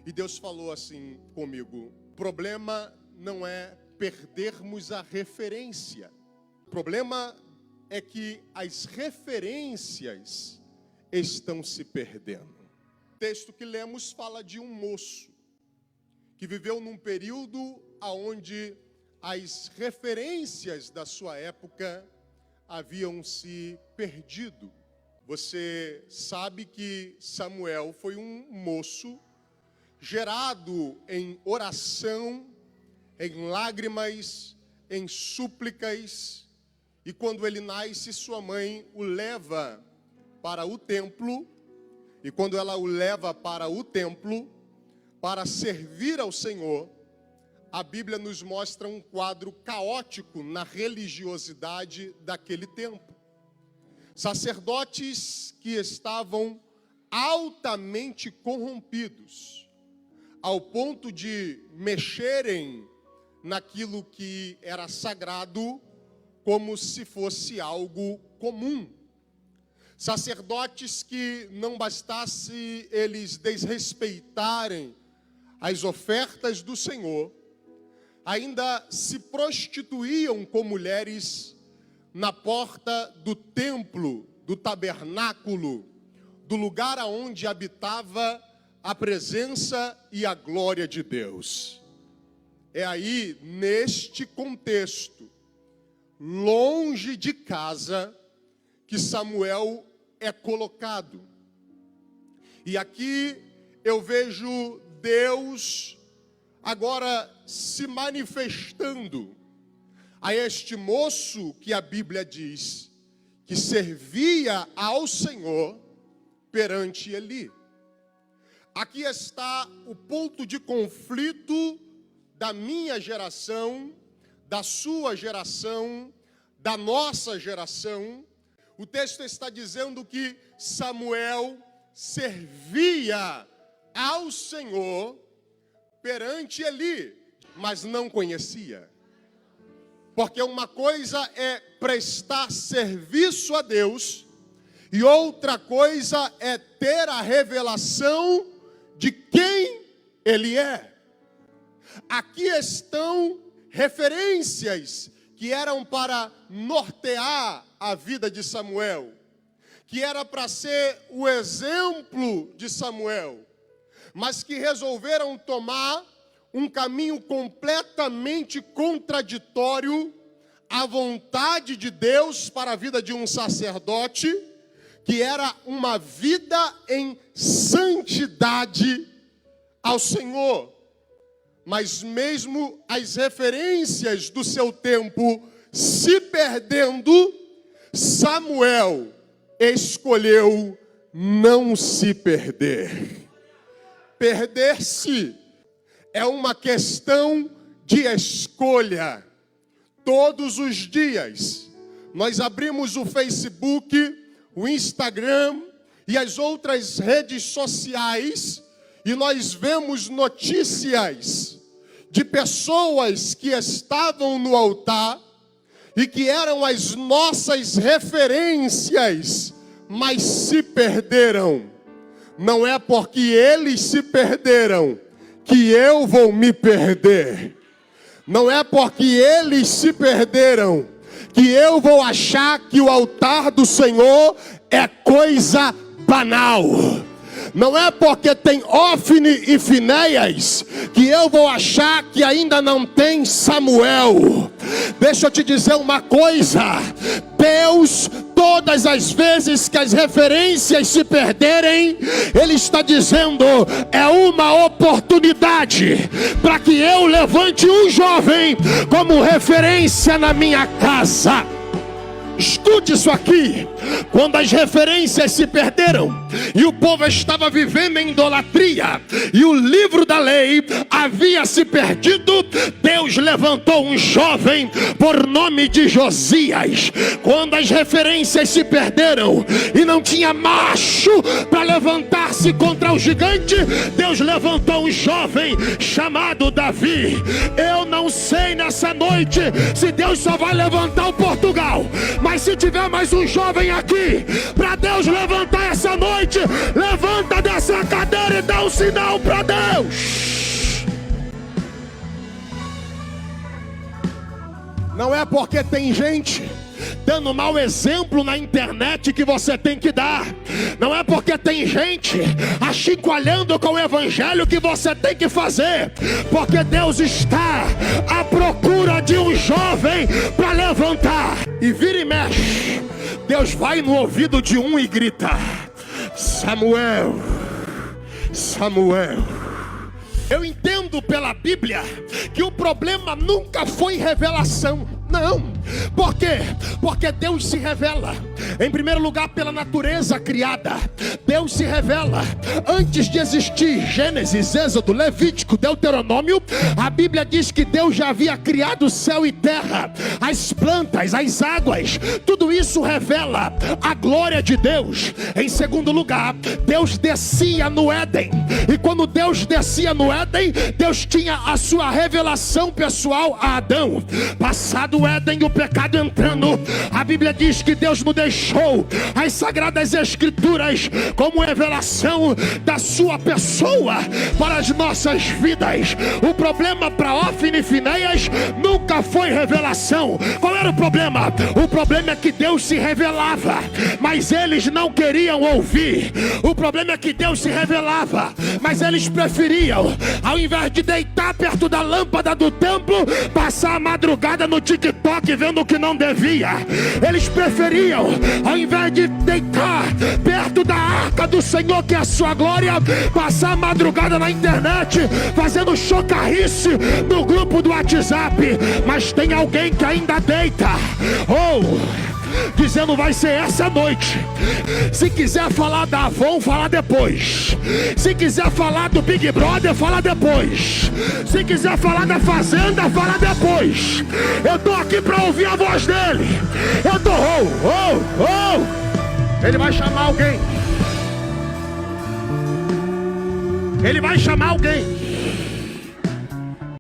E Deus falou assim comigo: o problema não é perdermos a referência. O problema é que as referências estão se perdendo. O texto que lemos fala de um moço que viveu num período onde as referências da sua época haviam se perdido. Você sabe que Samuel foi um moço gerado em oração, em lágrimas, em súplicas, e quando ele nasce, sua mãe o leva para o templo, e quando ela o leva para o templo, para servir ao Senhor, a Bíblia nos mostra um quadro caótico na religiosidade daquele tempo. Sacerdotes que estavam altamente corrompidos, ao ponto de mexerem naquilo que era sagrado como se fosse algo comum. Sacerdotes que não bastasse eles desrespeitarem as ofertas do Senhor, ainda se prostituíam com mulheres na porta do templo, do tabernáculo, do lugar aonde habitava a presença e a glória de Deus. É aí, neste contexto, longe de casa, que Samuel é colocado. E aqui eu vejo Deus agora se manifestando a este moço que a Bíblia diz que servia ao Senhor perante Eli. Aqui está o ponto de conflito da minha geração, da sua geração, da nossa geração. O texto está dizendo que Samuel servia ao Senhor perante Eli, mas não conhecia. Porque uma coisa é prestar serviço a Deus e outra coisa é ter a revelação de quem Ele é. Aqui estão referências que eram para nortear a vida de Samuel, que era para ser o exemplo de Samuel, mas que resolveram tomar um caminho completamente contraditório à vontade de Deus para a vida de um sacerdote, que era uma vida em santidade ao Senhor. Mas mesmo as referências do seu tempo se perdendo, Samuel escolheu não se perder. Perder-se é uma questão de escolha. Todos os dias nós abrimos o Facebook, o Instagram e as outras redes sociais e nós vemos notícias de pessoas que estavam no altar e que eram as nossas referências, mas se perderam. Não é porque eles se perderam que eu vou me perder. Não é porque eles se perderam que eu vou achar que o altar do Senhor é coisa banal. Não é porque tem Ofni e Finéias que eu vou achar que ainda não tem Samuel. Deixa eu te dizer uma coisa. Deus, todas as vezes que as referências se perderem, Ele está dizendo, é uma oportunidade para que eu levante um jovem como referência na minha casa. Escute isso aqui. Quando as referências se perderam e o povo estava vivendo em idolatria e o livro da lei havia se perdido, Deus levantou um jovem por nome de Josias. Quando as referências se perderam e não tinha macho para levantar-se contra o gigante, Deus levantou um jovem chamado Davi. Eu não sei nessa noite se Deus só vai levantar o Portugal, mas se tiver mais um jovem aqui para Deus levantar essa noite, levanta dessa cadeira e dá um sinal para Deus. Não é porque tem gente dando mau exemplo na internet que você tem que dar. Não é porque tem gente achicoalhando com o evangelho que você tem que fazer. Porque Deus está à procura de um jovem para levantar. E vira e mexe, Deus vai no ouvido de um e grita: Samuel, Samuel. Eu entendo pela Bíblia que o problema nunca foi revelação. Não. Por quê? Porque Deus se revela, em primeiro lugar, pela natureza criada. Deus se revela antes de existir. Gênesis, Êxodo, Levítico, Deuteronômio. A Bíblia diz que Deus já havia criado o céu e terra, as plantas, as águas. Tudo isso revela a glória de Deus. Em segundo lugar, Deus descia no Éden. E quando Deus descia no Éden, Deus tinha a sua revelação pessoal a Adão. Passado o Éden, o pecado entrando, a Bíblia diz que Deus nos deixou as sagradas escrituras como revelação da sua pessoa para as nossas vidas. O problema para Ófine e Finéias nunca foi revelação. Qual era o problema? O problema é que Deus se revelava, mas eles não queriam ouvir. O problema é que Deus se revelava, mas eles preferiam, ao invés de deitar perto da lâmpada do templo, passar a madrugada no TikTok vendo o que não devia. Eles preferiam, ao invés de deitar perto da arca do Senhor, que é a sua glória, passar a madrugada na internet fazendo chocarrice no grupo do WhatsApp. Mas tem alguém que ainda deita, dizendo: vai ser essa noite. Se quiser falar da Avon, fala depois. Se quiser falar do Big Brother, fala depois. Se quiser falar da Fazenda, fala depois. Eu tô aqui para ouvir a voz dele. Eu tô Ele vai chamar alguém. Ele vai chamar alguém.